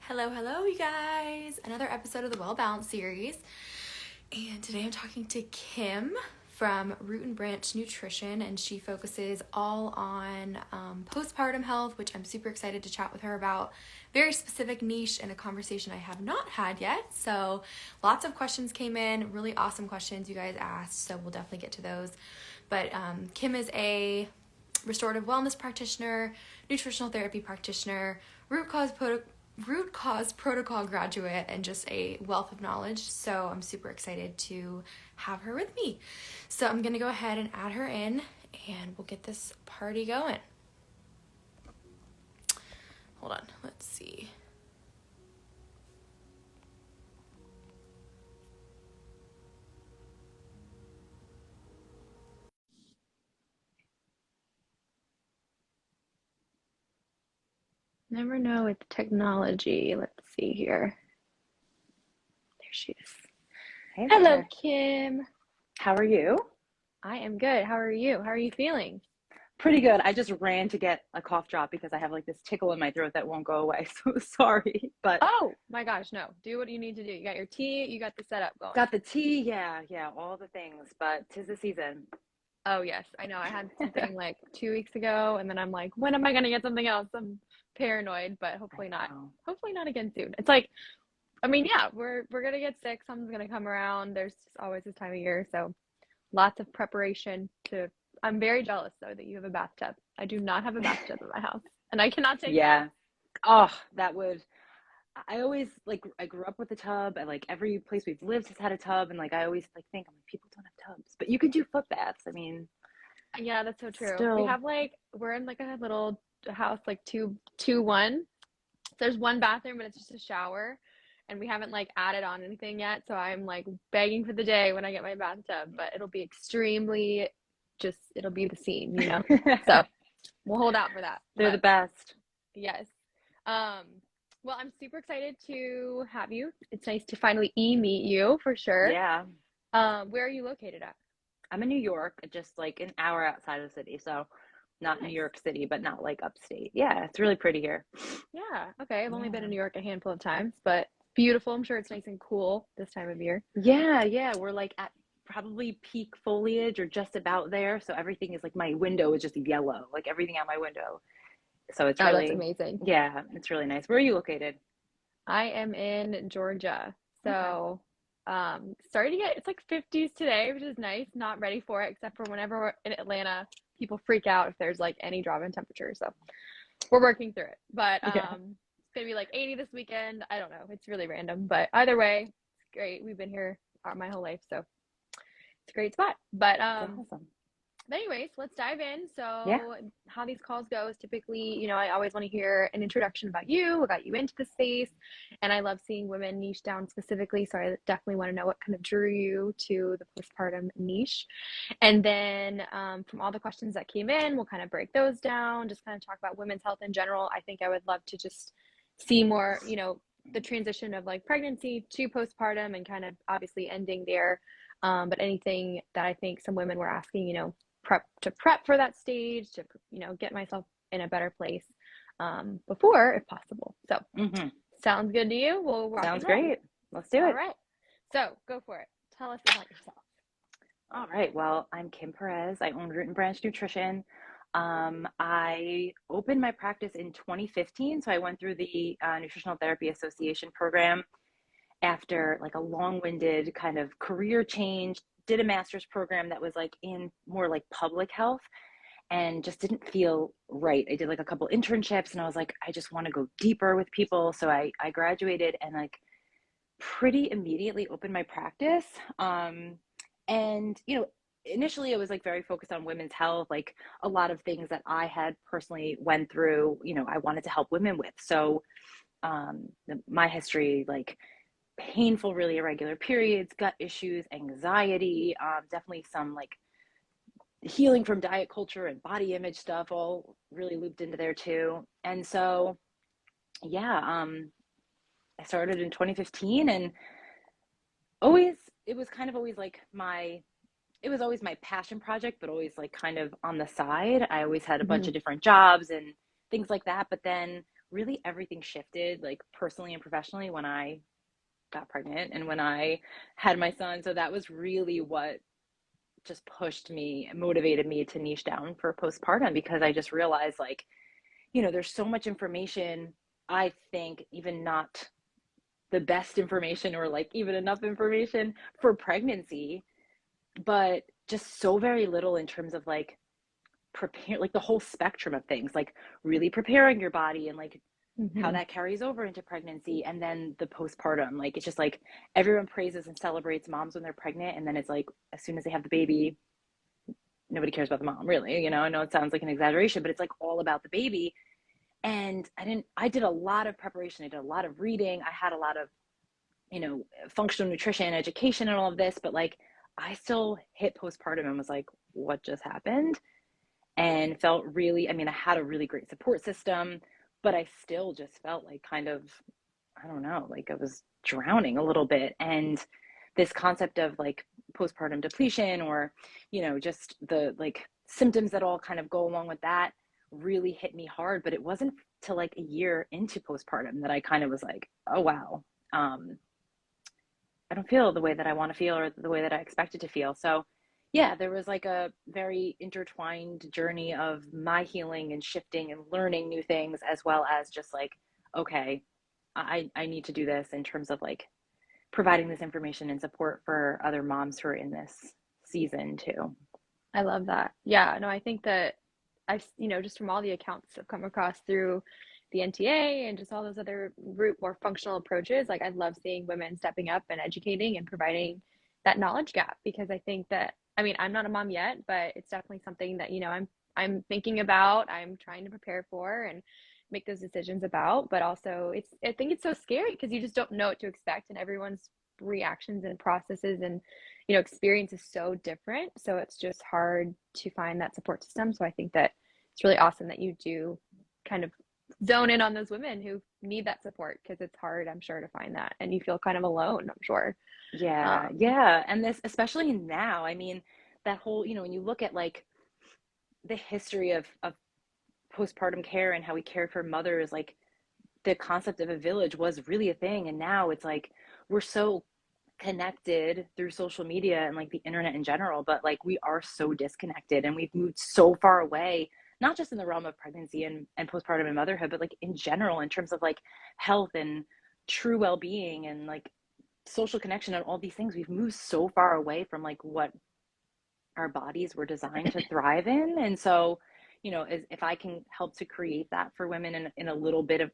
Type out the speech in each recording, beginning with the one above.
Hello, hello, you guys. Another episode of the Well Balanced series. And today I'm talking to Kim from Root and Branch Nutrition, and she focuses all on postpartum health, which I'm super excited to chat with her about. Very specific niche and a conversation I have not had yet. So lots of questions came in, really awesome questions you guys asked, so we'll definitely get to those. But Kim is a restorative wellness practitioner, nutritional therapy practitioner, root cause protocol graduate, and just a wealth of knowledge. So I'm super excited to have her with me. So I'm going to go ahead and add her in and we'll get this party going. Hold on. Let's see. Never know with technology. Let's see here. There she is. Hey Hello, there. Kim. How are you? I am good. How are you? How are you feeling? Pretty good. I just ran to get a cough drop because I have like this tickle in my throat that won't go away. So sorry, but Oh my gosh, no. Do what you need to do. You got your tea, you got the setup going. got the tea. Yeah, all the things. But 'tis the season. Oh yes, I know. I had something like 2 weeks ago, and then I'm like, when am I gonna get something else? I'm paranoid, but I hopefully not. know. Hopefully not again soon. It's like, I mean, yeah, we're gonna get sick. Something's gonna come around. There's just always this time of year, so lots of preparation to. I'm very jealous though that you have a bathtub. I do not have a bathtub in my house, and I cannot take baths. Yeah. Oh, that would. I always like. I grew up with a tub, and like every place we've lived has had a tub, and like I always like think, I'm like, people don't have tubs, but you could do foot baths. I mean, Yeah, that's so true. We still. have like we're in like a little house, like two one. There's one bathroom, but it's just a shower, and we haven't like added on anything yet. So I'm like begging for the day when I get my bathtub, but it'll be extremely just it'll be the scene. So we'll hold out for that. They're the But best. yes. Um, well, I'm super excited to have you. It's nice to finally meet you for sure. Yeah. Where are you located at? I'm in New York, just like an hour outside of the city. So Oh, not New nice. York City, but not like upstate. Yeah, it's really pretty here. Yeah. Okay. I've only been Yeah. in New York a handful of times, but beautiful. I'm sure it's nice and cool this time of year. Yeah. We're like at probably peak foliage or just about there. So everything is like my window is just yellow, like everything out my window. So it's Oh, that's really, amazing. yeah, it's really nice. Where are you located? I am in Georgia. Okay. So, starting to get it's like 50s today, which is nice. Not ready for it, except for whenever we're in Atlanta, people freak out if there's like any drop in temperature. So we're working through it. But Yeah. it's gonna be like 80 this weekend. I don't know. It's really random. But either way, it's great. We've been here my whole life, so it's a great spot. But It's awesome. but anyways, let's dive in. Yeah. So how these calls go is typically, I always want to hear an introduction about you, what got you into the space. And I love seeing women niche down specifically. So I definitely want to know what kind of drew you to the postpartum niche. And then from all the questions that came in, we'll kind of break those down, just kind of talk about women's health in general. I think I would love to just see more, the transition of like pregnancy to postpartum and kind of obviously ending there. But anything that I think some women were asking, prep for that stage to get myself in a better place before if possible. So Hmm. sounds good to you? We'll rock and Sounds roll. great. Let's do All it. right, so go for it. Tell us about yourself. All right. Well, I'm Kim Perez. I own Root and Branch Nutrition. I opened my practice in 2015. So I went through the Nutritional Therapy Association program after like a long-winded kind of career change, did a master's program that was like in more like public health and just didn't feel right. I did like a couple internships and I was like, I just want to go deeper with people. So I graduated and like pretty immediately opened my practice. And initially it was like very focused on women's health, like a lot of things that I had personally went through, I wanted to help women with. So my history, like painful, really irregular periods, gut issues, anxiety, definitely some like healing from diet culture and body image stuff, all really looped into there too. And so, yeah, I started in 2015 and always, it was kind of always like it was always my passion project, but always like kind of on the side. I always had a bunch of different jobs and things like that. But then really everything shifted, like personally and professionally, when I got pregnant and when I had my son. So that was really what just pushed me, motivated me to niche down for postpartum, because I just realized, like, there's so much information. I think even not the best information, or like even enough information for pregnancy, but just so very little in terms of like prepare, like the whole spectrum of things, like really preparing your body, and like how Mm-hmm. that carries over into pregnancy, and then the postpartum. Like it's just like everyone praises and celebrates moms when they're pregnant, and then it's like as soon as they have the baby, nobody cares about the mom, really. I know it sounds like an exaggeration, but it's like all about the baby. And I did a lot of preparation, I did a lot of reading, I had a lot of functional nutrition education and all of this, but like I still hit postpartum and was like, what just happened? And felt really, I mean, I had a really great support system, but I still just felt like kind of, I don't know, like I was drowning a little bit. And this concept of like postpartum depletion, or, just the like symptoms that all kind of go along with that, really hit me hard. But it wasn't till like a year into postpartum that I kind of was like, oh, wow. I don't feel the way that I want to feel, or the way that I expected to feel. So, yeah, there was like a very intertwined journey of my healing and shifting and learning new things, as well as just like, okay, I need to do this in terms of like providing this information and support for other moms who are in this season too. I love that. Yeah, no, I think that just from all the accounts I've come across through the NTA and just all those other root, more functional approaches, like I love seeing women stepping up and educating and providing that knowledge gap, because I think that, I mean, I'm not a mom yet, but it's definitely something that, I'm thinking about, I'm trying to prepare for and make those decisions about, but also I think it's so scary because you just don't know what to expect, and everyone's reactions and processes and experience is so different, so it's just hard to find that support system. So I think that it's really awesome that you do kind of zone in on those women who need that support, because it's hard, I'm sure, to find that, and you feel kind of alone, I'm sure. Yeah, um yeah. And this, especially now, I mean, that whole, when you look at like the history of postpartum care and how we cared for mothers, like the concept of a village was really a thing. And now it's like we're so connected through social media and like the internet in general, but like we are so disconnected, and we've moved so far away, not just in the realm of pregnancy and postpartum and motherhood, but like in general, in terms of like health and true well-being and like social connection and all these things. We've moved so far away from like what our bodies were designed to thrive in. And so, if I can help to create that for women in a little bit of,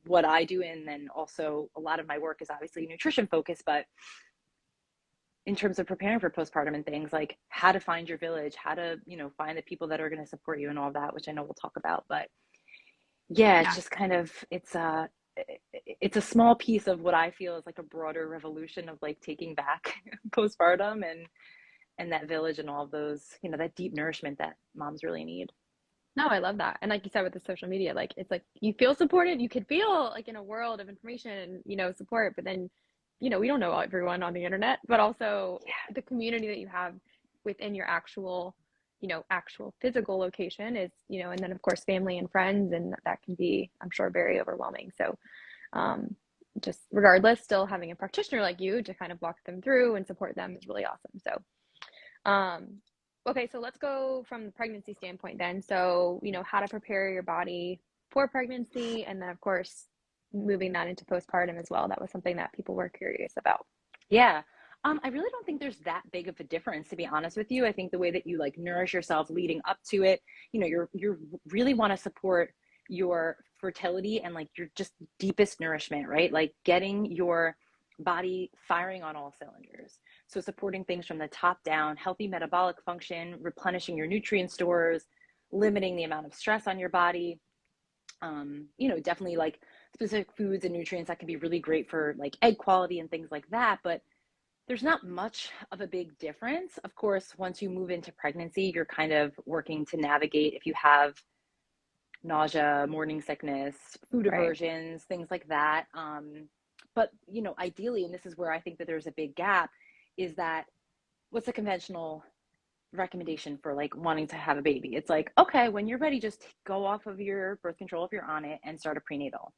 what I do, and then also a lot of my work is obviously nutrition focused, but in terms of preparing for postpartum and things, like how to find your village, how to, find the people that are going to support you and all that, which I know we'll talk about. But yeah, it's yeah. just kind of, it's a small piece of what I feel is like a broader revolution of like taking back postpartum and that village and all of those, that deep nourishment that moms really need. No, I love that. And like you said, with the social media, like it's like you feel supported, you could feel like in a world of information and support, but then we don't know everyone on the internet, but also Yeah. the community that you have within your actual physical location is, and then of course family and friends, and that can be, I'm sure, very overwhelming. So um just regardless, still having a practitioner like you to kind of walk them through and support them is really awesome. So um, okay, so let's go from the pregnancy standpoint then. So, how to prepare your body for pregnancy, and then, of course, moving that into postpartum as well. That was something that people were curious about. Yeah. I really don't think there's that big of a difference, to be honest with you. I think the way that you like nourish yourself leading up to it, you're really want to support your fertility and like your just deepest nourishment, right? Like getting your body firing on all cylinders. So supporting things from the top down, healthy metabolic function, replenishing your nutrient stores, limiting the amount of stress on your body. Definitely like specific foods and nutrients that can be really great for like egg quality and things like that. But there's not much of a big difference. Of course, once you move into pregnancy, you're kind of working to navigate if you have nausea, morning sickness, food Right. aversions, things like that. But ideally, and this is where I think that there's a big gap, is that what's the conventional recommendation for like wanting to have a baby. It's like, okay, when you're ready, just go off of your birth control if you're on it and start a prenatal.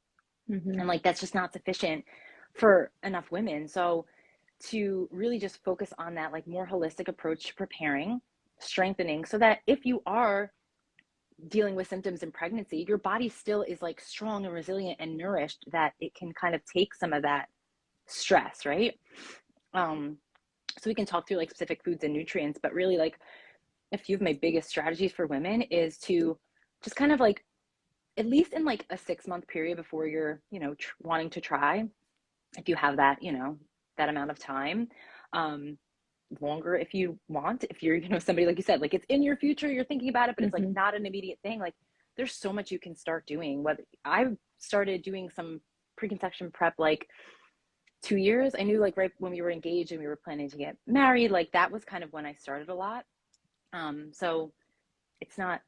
Mm-hmm. And like, that's just not sufficient for enough women. So to really just focus on that like more holistic approach to preparing, strengthening, so that if you are dealing with symptoms in pregnancy, your body still is like strong and resilient and nourished, that it can kind of take some of that stress, right? So we can talk through like specific foods and nutrients, but really like a few of my biggest strategies for women is to just kind of like, at least in like a 6 month period before you're, wanting to try, if you have that, that amount of time, longer if you want, if you're, somebody, like you said, like it's in your future, you're thinking about it, but it's like Mm-hmm. not an immediate thing. Like there's so much you can start doing. Whether I started doing some preconception prep like 2 years, I knew like right when we were engaged and we were planning to get married, like that was kind of when I started a lot. So it's not,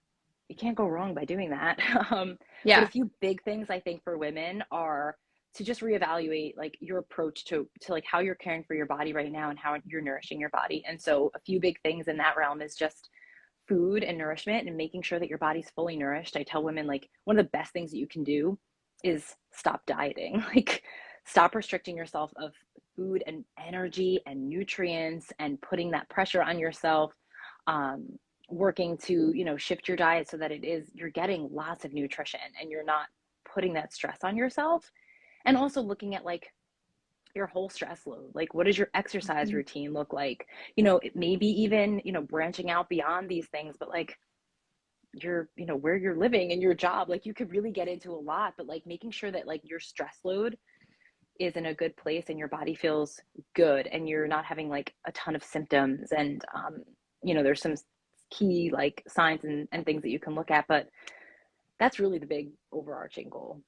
you can't go wrong by doing that. But a Yeah. few big things I think for women are to just reevaluate like your approach to like how you're caring for your body right now and how you're nourishing your body. And so a few big things in that realm is just food and nourishment and making sure that your body's fully nourished. I tell women like one of the best things that you can do is stop dieting. Like stop restricting yourself of food and energy and nutrients and putting that pressure on yourself. Working to shift your diet so that you're getting lots of nutrition and you're not putting that stress on yourself. And also looking at like your whole stress load, like what does your exercise Mm-hmm. routine look like, maybe even branching out beyond these things, but like your where you're living and your job, like you could really get into a lot, but like making sure that like your stress load is in a good place and your body feels good and you're not having like a ton of symptoms. And there's some key like signs and things that you can look at, but that's really the big overarching goal.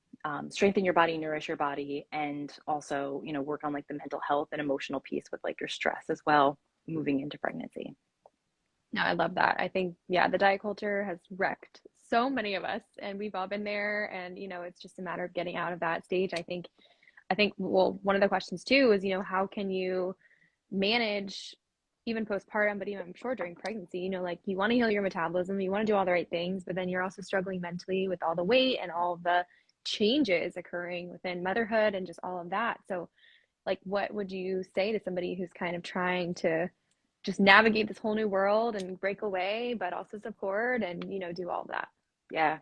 Strengthen your body, nourish your body, and also work on like the mental health and emotional piece with like your stress as well moving into pregnancy. No, I love that. I think, yeah, the diet culture has wrecked so many of us, and we've all been there. And, it's just a matter of getting out of that stage. I think, well, one of the questions too is, how can you manage even postpartum, but even I'm sure during pregnancy, like you want to heal your metabolism, you want to do all the right things, but then you're also struggling mentally with all the weight and all the changes occurring within motherhood and just all of that. So, like, what would you say to somebody who's kind of trying to just navigate this whole new world and break away, but also support and, do all of that? Yeah,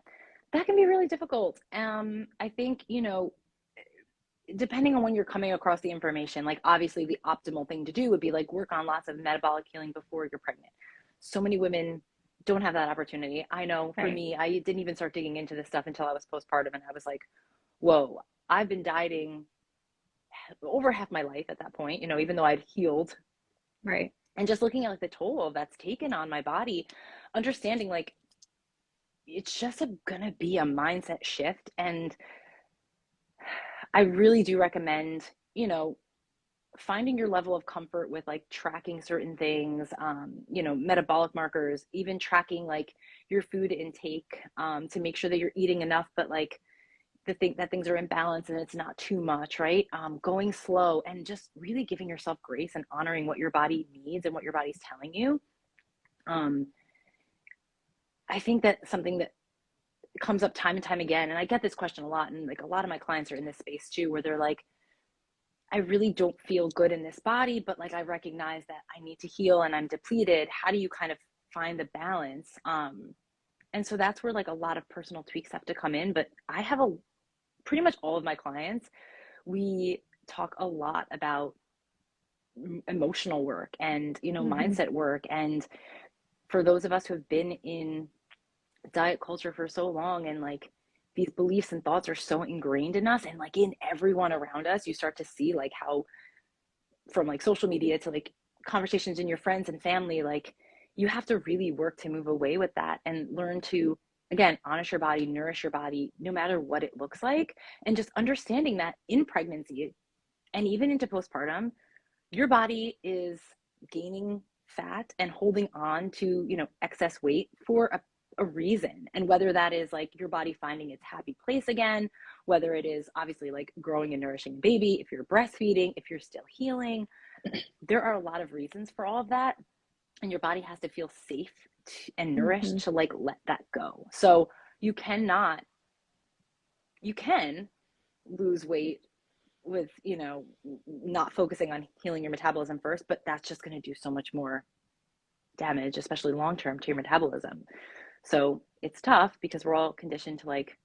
that can be really difficult. I think, depending on when you're coming across the information, like obviously the optimal thing to do would be like work on lots of metabolic healing before you're pregnant. So many women don't have that opportunity. I know for Right. me, I didn't even start digging into this stuff until I was postpartum, and I was like, whoa, I've been dieting over half my life at that point, even though I'd healed. Right. And just looking at like the toll that's taken on my body, understanding like it's just gonna be a mindset shift. And I really do recommend, finding your level of comfort with like tracking certain things, metabolic markers, even tracking like your food intake, to make sure that you're eating enough, but like that things are in balance and it's not too much, right? Going slow and just really giving yourself grace and honoring what your body needs and what your body's telling you. Um, I think that something that comes up time and time again, and I get this question a lot, and like a lot of my clients are in this space too, where they're like, I really don't feel good in this body, but like I recognize that I need to heal and I'm depleted. How do you kind of find the balance? And so that's where like a lot of personal tweaks have to come in. But I have pretty much all of my clients, we talk a lot about emotional work and Mm-hmm. mindset work. And for those of us who have been in diet culture for so long, and like these beliefs and thoughts are so ingrained in us and like in everyone around us, you start to see like how from like social media to like conversations in your friends and family, like you have to really work to move away with that and learn to, again, honor your body, nourish your body, no matter what it looks like. And just understanding that in pregnancy and even into postpartum, your body is gaining fat and holding on to, excess weight for a reason. And whether that is like your body finding its happy place again, whether it is obviously like growing and nourishing a baby, if you're breastfeeding, if you're still healing, there are a lot of reasons for all of that. and your body has to feel safe and Mm-hmm. nourished to like let that go. So you cannot, you can lose weight with, you know, not focusing on healing your metabolism first, but that's just going to do so much more damage, especially long term, to your metabolism. So it's tough because we're all conditioned to like,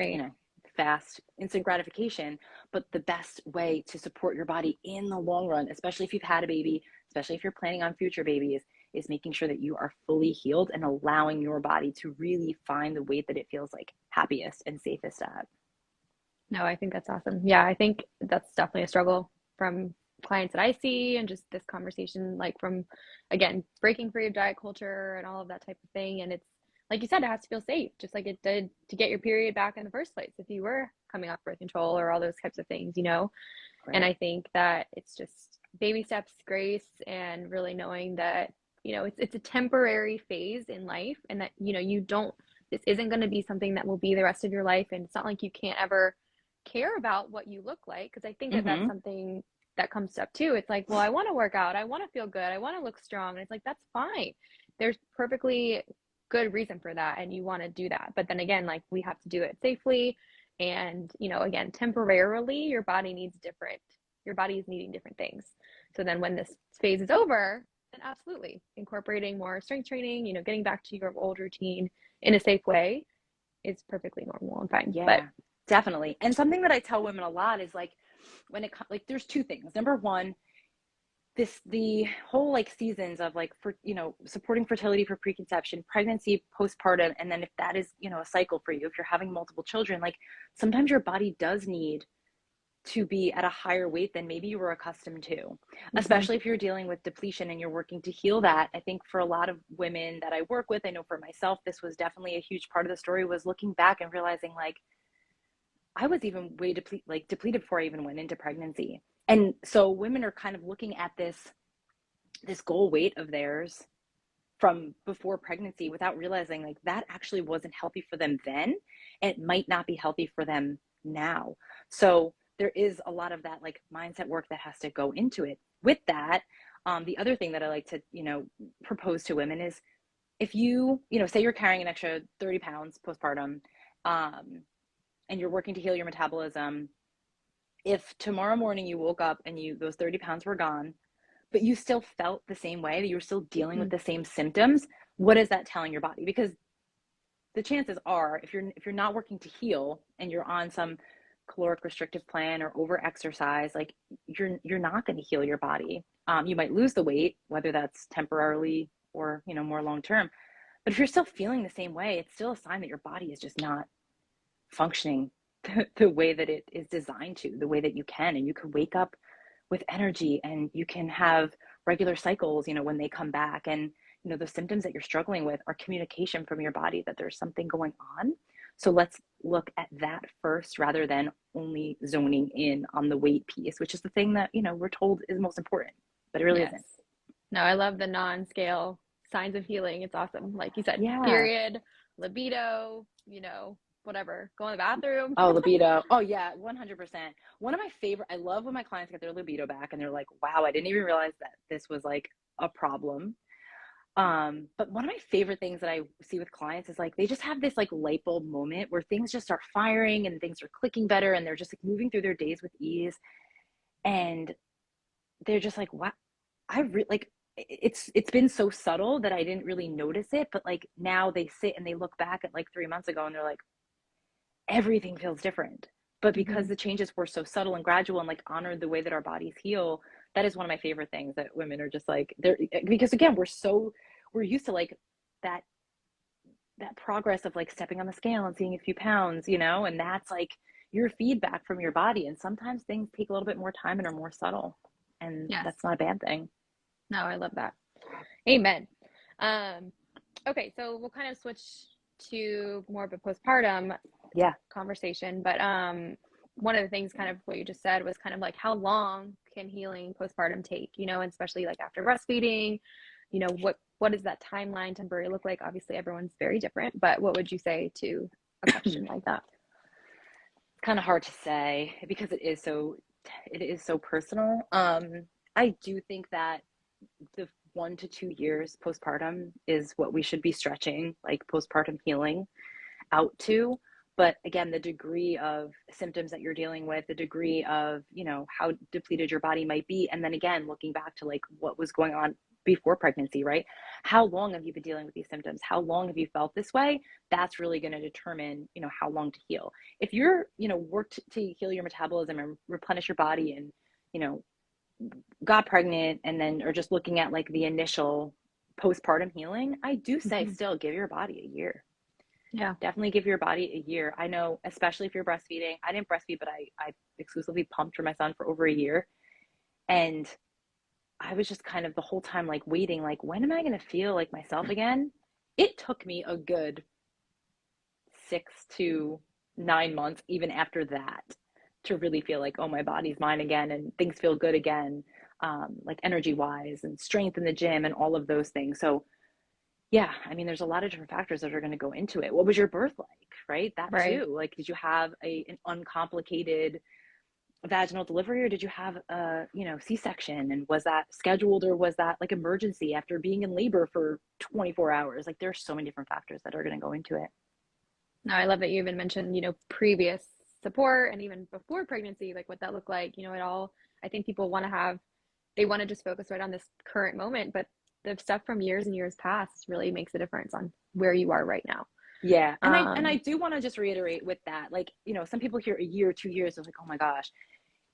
you Right. know, fast, instant gratification. But the best way to support your body in the long run, especially if you've had a baby, especially if you're planning on future babies, is making sure that you are fully healed and allowing your body to really find the weight that it feels like happiest and safest at. No, I think that's awesome. Yeah, I think that's definitely a struggle from clients that I see and just this conversation, like from, again, breaking free of diet culture and all of that type of thing. And it's like you said, it has to feel safe, just like it did to get your period back in the first place if you were coming off birth control or all those types of things, you know? And Right. I think that it's just baby steps, grace, and really knowing that, you know, it's a temporary phase in life and that, you know, you don't, this isn't going to be something that will be the rest of your life. And it's not like you can't ever care about what you look like. Cause I think that that's Mm-hmm. something that comes up too. It's like, well, I want to work out. I want to feel good. I want to look strong. And it's like, that's fine. There's perfectly good reason for that. And you want to do that. But then again, like we have to do it safely. And, you know, again, temporarily your body is needing different things. So then when this phase is over, then absolutely incorporating more strength training, you know, getting back to your old routine in a safe way is perfectly normal and fine. But Yeah, definitely. And something that I tell women a lot is like when it like there's two things. Number one, the whole like seasons of like for you know supporting fertility for preconception, pregnancy, postpartum, and then if that is you know a cycle for you, if you're having multiple children, like sometimes your body does need to be at a higher weight than maybe you were accustomed to, mm-hmm, especially if you're dealing with depletion and you're working to heal that. I think for a lot of women that I work with, I know for myself, this was definitely a huge part of the story, was looking back and realizing like I was even way depleted before I even went into pregnancy. And so women are kind of looking at this goal weight of theirs from before pregnancy without realizing like that actually wasn't healthy for them then, and it might not be healthy for them now. So there is a lot of that like mindset work that has to go into it. With that, the other thing that I like to propose to women is if you know say you're carrying an extra 30 pounds postpartum, um, and you're working to heal your metabolism, if tomorrow morning you woke up and you those 30 pounds were gone, but you still felt the same way, that you were still dealing mm-hmm, with the same symptoms, what is that telling your body? Because the chances are if you're not working to heal and you're on some caloric restrictive plan or over exercise, like you're not going to heal your body. You might lose the weight, whether that's temporarily or you know more long term, but if you're still feeling the same way, it's still a sign that your body is just not functioning the way that it is designed to, the way that you can, and you can wake up with energy and you can have regular cycles, you know, when they come back. And, you know, the symptoms that you're struggling with are communication from your body that there's something going on. So let's look at that first rather than only zoning in on the weight piece, which is the thing that, you know, we're told is most important, but it really yes. isn't. No, I love the non-scale signs of healing. It's awesome. Like you said, Yeah. period, libido, you know, whatever, go in the bathroom. Oh, libido. Oh, yeah, 100%. One of my favorite, I love when my clients get their libido back and they're like, wow, I didn't even realize that this was like a problem. But one of my favorite things that I see with clients is like they just have this like light bulb moment where things just start firing and things are clicking better and they're just like moving through their days with ease. And they're just like, wow, like it's been so subtle that I didn't really notice it. But like now they sit and they look back at like 3 months ago and they're like, everything feels different. But because Mm-hmm. the changes were so subtle and gradual and like honored the way that our bodies heal, that is one of my favorite things that women are just like they're because again, we're used to like that that progress of like stepping on the scale and seeing a few pounds, you know, and that's like your feedback from your body. And sometimes things take a little bit more time and are more subtle. And Yes. that's not a bad thing. No, I love that. Amen. Um, okay, so we'll kind of switch to more of a postpartum Yeah. conversation, but one of the things kind of what you just said was kind of like how long can healing postpartum take, you know, and especially like after breastfeeding, you know, what does that timeline temporary look like? Obviously everyone's very different, but what would you say to a question like that? It's kind of hard to say because it is so personal. I do think that the 1 to 2 years postpartum is what we should be stretching, like postpartum healing out to. But again, the degree of symptoms that you're dealing with, the degree of, how depleted your body might be. And then again, looking back to like what was going on before pregnancy, right? How long have you been dealing with these symptoms? How long have you felt this way? That's really going to determine, how long to heal. If you're, worked to heal your metabolism and replenish your body and, got pregnant and then are just looking at like the initial postpartum healing, I do say still give your body a year. Yeah. Definitely give your body a year. I know, especially if you're breastfeeding. I didn't breastfeed, but I exclusively pumped for my son for over a year. And I was just kind of the whole time like waiting, like, when am I going to feel like myself again? It took me a good 6 to 9 months, even after that, to really feel like, oh, my body's mine again and things feel good again, like energy wise and strength in the gym and all of those things. So yeah, I mean, there's a lot of different factors that are going to go into it. What was your birth like, right? That Right. too. Like, did you have an uncomplicated vaginal delivery, or did you have a, C-section? And was that scheduled, or was that like emergency after being in labor for 24 hours? Like, there's so many different factors that are going to go into it. No, I love that you even mentioned, previous support and even before pregnancy, like what that looked like, it all, I think people they want to just focus right on this current moment, but the stuff from years and years past really makes a difference on where you are right now. Yeah. And I do want to just reiterate with that, like, some people hear a year, 2 years, they're like, oh my gosh,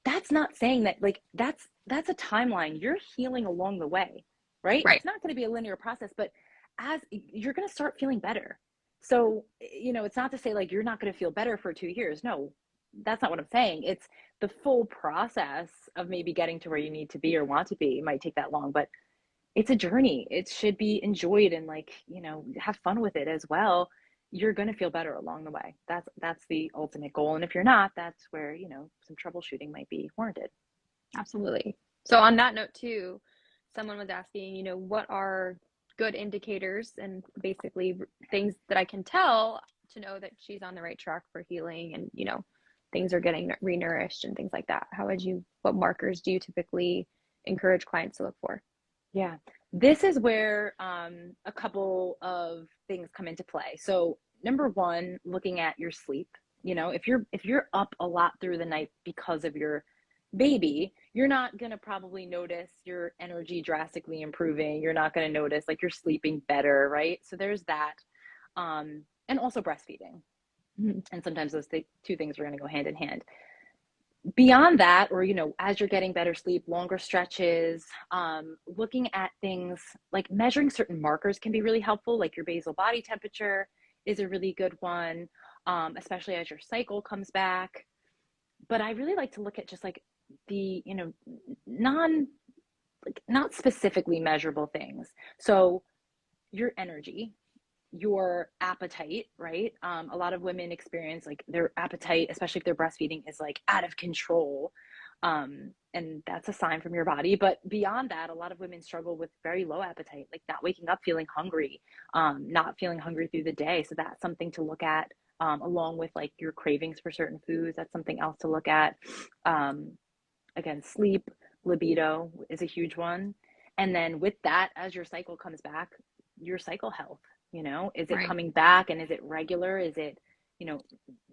that's not saying that, like, that's a timeline. You're healing along the way, right? Right. It's not going to be a linear process, but as you're going to start feeling better. So, it's not to say like you're not going to feel better for 2 years. No, that's not what I'm saying. It's the full process of maybe getting to where you need to be or want to be. It might take that long, but it's a journey. It should be enjoyed and like, have fun with it as well. You're going to feel better along the way. That's the ultimate goal. And if you're not, that's where, some troubleshooting might be warranted. Absolutely. So on that note too, someone was asking, what are good indicators and basically things that I can tell to know that she's on the right track for healing and, things are getting renourished and things like that. What markers do you typically encourage clients to look for? Yeah, this is where a couple of things come into play. So number one, looking at your sleep. If you're up a lot through the night because of your baby, you're not going to probably notice your energy drastically improving. You're not going to notice like you're sleeping better, right? So there's that. And also breastfeeding. Mm-hmm. And sometimes those two things are going to go hand in hand. Beyond that, or, as you're getting better sleep, longer stretches, looking at things like measuring certain markers can be really helpful. Like your basal body temperature is a really good one, especially as your cycle comes back. But I really like to look at just like the, not specifically measurable things. So your energy, your appetite, right? A lot of women experience like their appetite, especially if they're breastfeeding, is like out of control. And that's a sign from your body. But beyond that, a lot of women struggle with very low appetite, like not waking up feeling hungry, not feeling hungry through the day. So that's something to look at, along with like your cravings for certain foods. That's something else to look at. Again, sleep, libido is a huge one. And then with that, as your cycle comes back, your cycle health, is it Right. coming back and is it regular? Is it,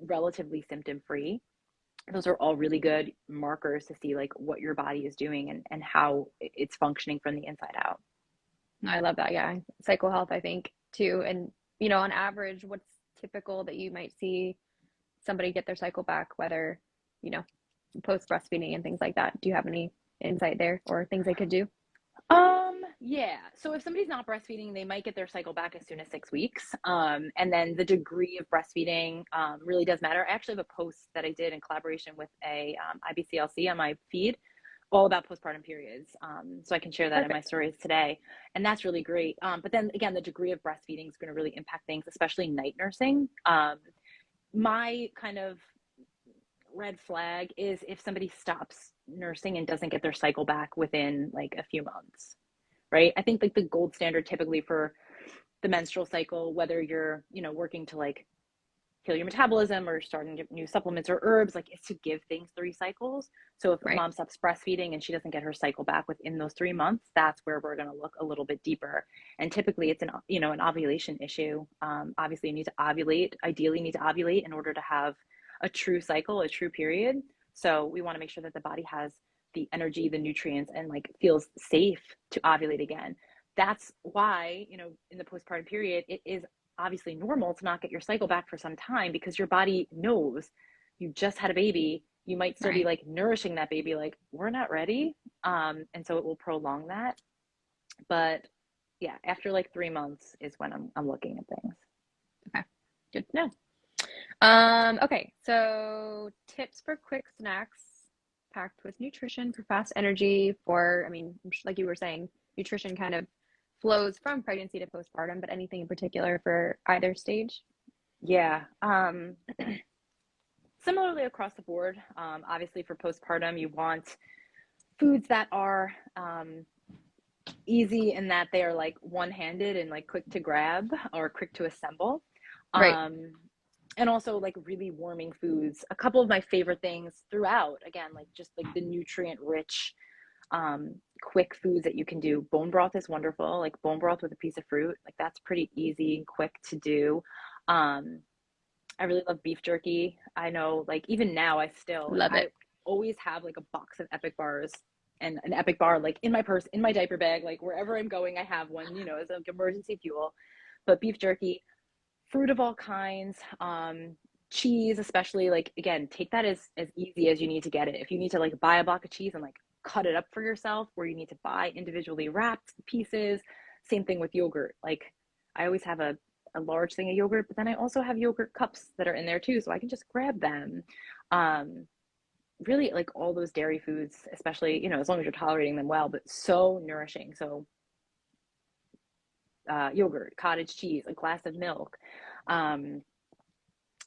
relatively symptom free? Those are all really good markers to see like what your body is doing and how it's functioning from the inside out. I love that. Yeah. Cycle health, I think too. And, on average, what's typical that you might see somebody get their cycle back, whether, post breastfeeding and things like that? Do you have any insight there or things they could do? Yeah. So if somebody's not breastfeeding, they might get their cycle back as soon as 6 weeks. And then the degree of breastfeeding really does matter. I actually have a post that I did in collaboration with a IBCLC on my feed, all about postpartum periods. So I can share that Perfect. in my stories today. And that's really great. But then again, the degree of breastfeeding is going to really impact things, especially night nursing. My kind of red flag is if somebody stops nursing and doesn't get their cycle back within like a few months, right? I think like the gold standard typically for the menstrual cycle, whether you're, working to like heal your metabolism or starting new supplements or herbs, like is to give things 3 cycles. So if Right. mom stops breastfeeding and she doesn't get her cycle back within those 3 months, that's where we're going to look a little bit deeper. And typically it's an ovulation issue. Obviously you need to ovulate, ideally need to ovulate in order to have a true cycle, a true period. So we want to make sure that the body has the energy, the nutrients, and like feels safe to ovulate again. That's why, in the postpartum period, it is obviously normal to not get your cycle back for some time because your body knows you just had a baby. You might still be Right. like nourishing that baby, like we're not ready. And so it will prolong that. But yeah, after like 3 months is when I'm looking at things. Okay. Good to know. Okay, so tips for quick snacks packed with nutrition for fast energy for, I mean, like you were saying, nutrition kind of flows from pregnancy to postpartum, but anything in particular for either stage? Yeah. Similarly across the board, obviously for postpartum, you want foods that are easy in that they are like one-handed and like quick to grab or quick to assemble. Right. Um, and also like really warming foods. A couple of my favorite things throughout, again, like just like the nutrient rich, quick foods that you can do. Bone broth is wonderful, like bone broth with a piece of fruit. Like that's pretty easy and quick to do. Um, I really love beef jerky. I know, like even now, Love I it. always have like a box of Epic bars and an Epic bar like in my purse, in my diaper bag, like wherever I'm going, I have one, as like emergency fuel. But beef jerky, fruit of all kinds, cheese, especially like again, take that as easy as you need to get it. If you need to like buy a block of cheese and like cut it up for yourself, where you need to buy individually wrapped pieces. Same thing with yogurt. Like I always have a large thing of yogurt, but then I also have yogurt cups that are in there too, so I can just grab them. Um, Really like all those dairy foods, especially, as long as you're tolerating them well, but so nourishing. So yogurt, cottage cheese, a glass of milk. Um,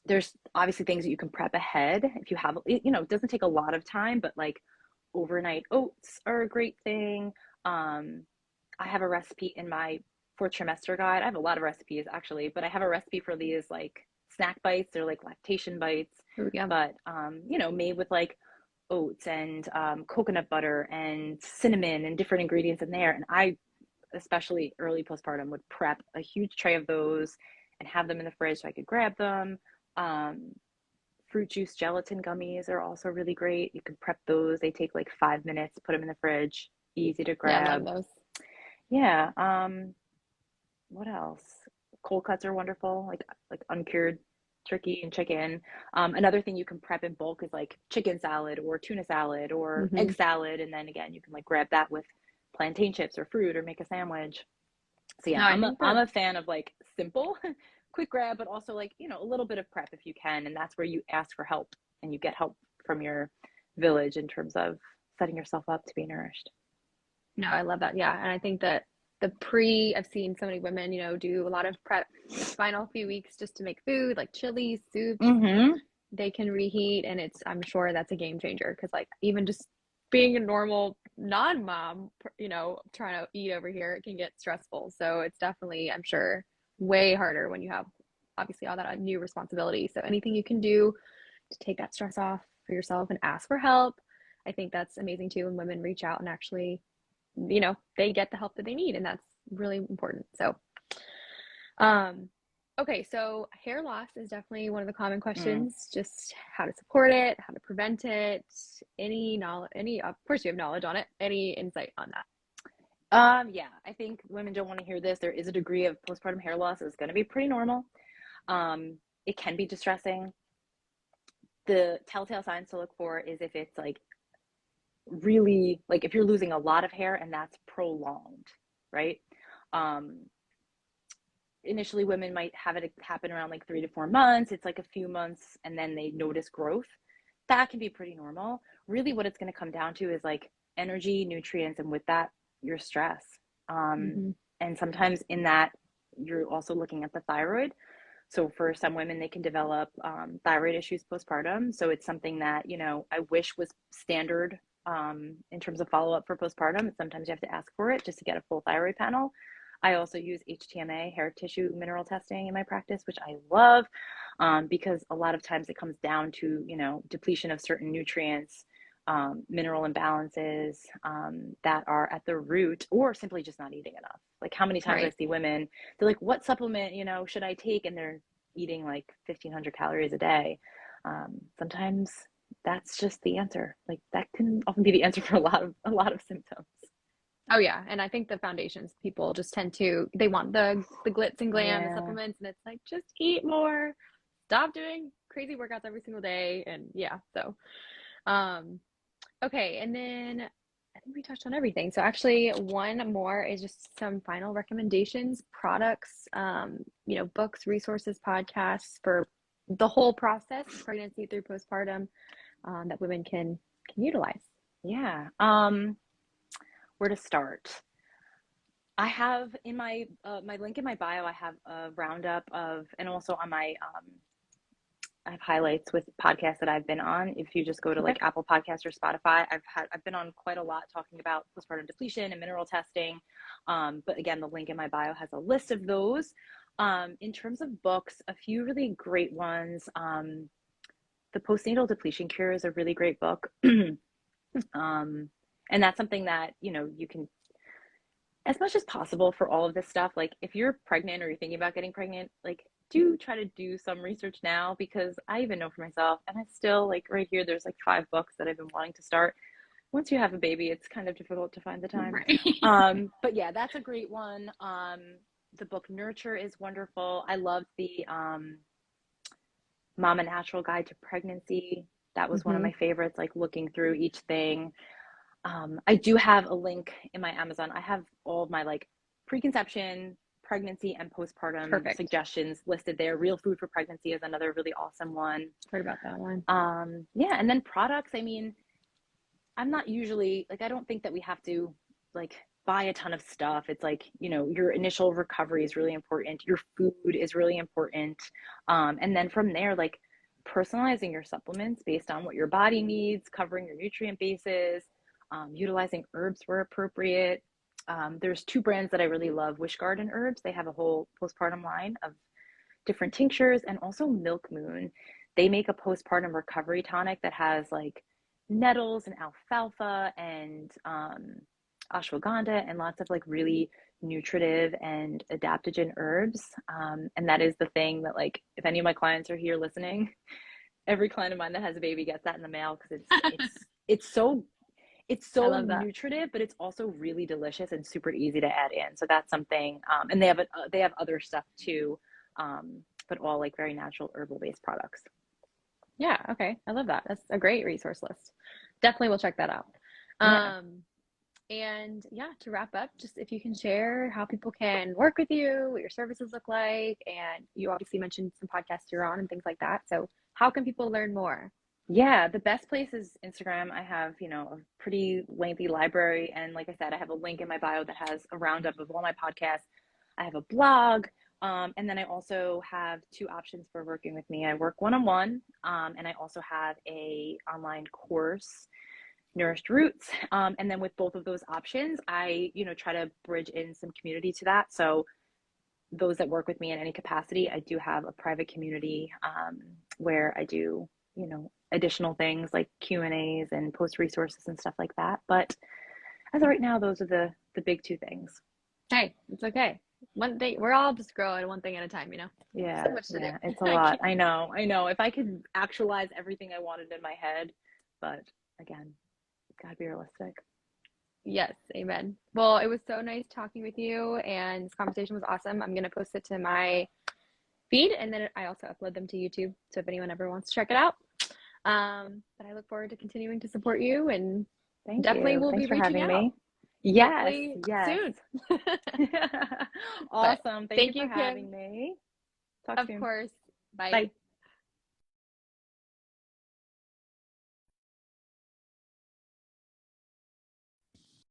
there's obviously things that you can prep ahead if you have, it doesn't take a lot of time, but like overnight oats are a great thing. I have a recipe in my fourth trimester guide. I have a lot of recipes actually, but I have a recipe for these like snack bites. They're like lactation bites, Ooh, yeah. but made with like oats and coconut butter and cinnamon and different ingredients in there. And I, especially early postpartum, would prep a huge tray of those and have them in the fridge so I could grab them. Um, Fruit juice gelatin gummies are also really great. You can prep those. They take like 5 minutes, put them in the fridge, easy to Yeah, I love grab. those. Yeah. What else? Cold cuts are wonderful, like uncured turkey and chicken. Another thing you can prep in bulk is like chicken salad or tuna salad or Hmm. egg salad, and then again you can like grab that with plantain chips or fruit or make a sandwich. So No, yeah, I I'm a think I'm that a fan of like simple, quick grab, but also like a little bit of prep if you can, and that's where you ask for help and you get help from your village in terms of setting yourself up to be nourished. No, I love that. Yeah. And I think that I've seen so many women, do a lot of prep final few weeks just to make food, like chili, soups. Mm-hmm. They can reheat, and I'm sure that's a game changer because, like, even just being a normal non-mom, trying to eat over here, it can get stressful. So it's definitely, I'm sure, way harder when you have obviously all that new responsibility. So anything you can do to take that stress off for yourself and ask for help, I think that's amazing too. When women reach out and actually they get the help that they need, and that's really important. So, um, okay, so hair loss is definitely one of the common Mm. questions. Just how to support it, how to prevent it. Any knowledge? Of course, you have knowledge on it. Any insight on that? Yeah, I think women don't want to hear this. There is a degree of postpartum hair loss. It's going to be pretty normal. It can be distressing. The telltale signs to look for is if it's like really like if you're losing a lot of hair and that's prolonged, right? Um, Initially, women might have it happen around like 3 to 4 months. It's like a few months and then they notice growth. That can be pretty normal. Really, what it's going to come down to is like energy, nutrients, and with that, your stress. Um, Mm-hmm. and sometimes in that, you're also looking at the thyroid. So for some women, they can develop thyroid issues postpartum. So it's something that, I wish was standard in terms of follow up for postpartum. Sometimes you have to ask for it just to get a full thyroid panel. I also use HTMA, hair tissue mineral testing, in my practice, which I love. because a lot of times it comes down to, depletion of certain nutrients, mineral imbalances that are at the root, or simply just not eating enough. Like how many times I Right. see women, they're like, what supplement, should I take? And they're eating like 1,500 calories a day. Sometimes that's just the answer. Like that can often be the answer for a lot of symptoms. Oh yeah, and I think the foundations people just tend to they want the glitz and glam, the Yeah. supplements, and it's like just eat more, stop doing crazy workouts every single day, and yeah. So, um, okay, and then I think we touched on everything. So actually, one more is just some final recommendations, products, books, resources, podcasts for the whole process, pregnancy through postpartum, that women can utilize. Yeah. Where to start? I have in my link in my bio, I have a roundup of, and also on my I have highlights with podcasts that I've been on. If you just go to Okay. like Apple Podcasts or Spotify, I've been on quite a lot talking about postpartum depletion and mineral testing. But again, the link in my bio has a list of those. In terms of books, a few really great ones. The Postnatal Depletion Cure is a really great book. And that's something that, you can, as much as possible for all of this stuff, like if you're pregnant or you're thinking about getting pregnant, like do try to do some research now, because I even know for myself, and I still like right here, there's like 5 books that I've been wanting to start. Once you have a baby, it's kind of difficult to find the time. Right. But yeah, that's a great one. The book Nurture is wonderful. I love the Mama Natural Guide to Pregnancy. That was one of Hmm. my favorites, like looking through each thing. I do have a link in my Amazon. I have all of my like preconception, pregnancy, and postpartum Perfect. suggestions listed there. Real Food for Pregnancy is another really awesome one. Heard about that one. Yeah, and then products. I mean, I'm not usually like, I don't think that we have to like buy a ton of stuff. It's like, your initial recovery is really important. Your food is really important. And then from there, like personalizing your supplements based on what your body needs, covering your nutrient bases, utilizing herbs where appropriate. There's 2 brands that I really love, Wish Garden Herbs. They have a whole postpartum line of different tinctures, and also Milk Moon. They make a postpartum recovery tonic that has like nettles and alfalfa and ashwagandha and lots of like really nutritive and adaptogen herbs. And that is the thing that, like, if any of my clients are here listening, every client of mine that has a baby gets that in the mail, because it's so it's I so love that. nutritive, but it's also really delicious and super easy to add in. So that's something. And they have other stuff too, but all like very natural herbal based products. Yeah, okay. I love that. That's a great resource list. Definitely will check that out. Yeah. And yeah, to wrap up, just if you can share how people can work with you, what your services look like, and you obviously mentioned some podcasts you're on and things like that. So how can people learn more? Yeah, the best place is Instagram. I have, a pretty lengthy library. And like I said, I have a link in my bio that has a roundup of all my podcasts. I have a blog. And then I also have 2 options for working with me. I work one-on-one, and I also have a online course, Nourished Roots. And then with both of those options, I, try to bridge in some community to that. So those that work with me in any capacity, I do have a private community where I do, additional things like Q&As and post resources and stuff like that. But as of right now, those are the big 2 things. Hey, it's okay. One thing, we're all just growing one thing at a time, you know? So Yeah, much to do. yeah, it's a I lot. can't- I know. If I could actualize everything I wanted in my head, but again, gotta be realistic. Yes, amen. Well, it was so nice talking with you, and this conversation was awesome. I'm gonna post it to my feed, and then I also upload them to YouTube. So if anyone ever wants to check it out, but I look forward to continuing to support you, and Thank definitely you. will be Thanks for reaching having out, me. Yes, hopefully yes. soon. But Awesome. Thank you thank for you, Kim. having me. Talk Of soon. course. Bye. Bye.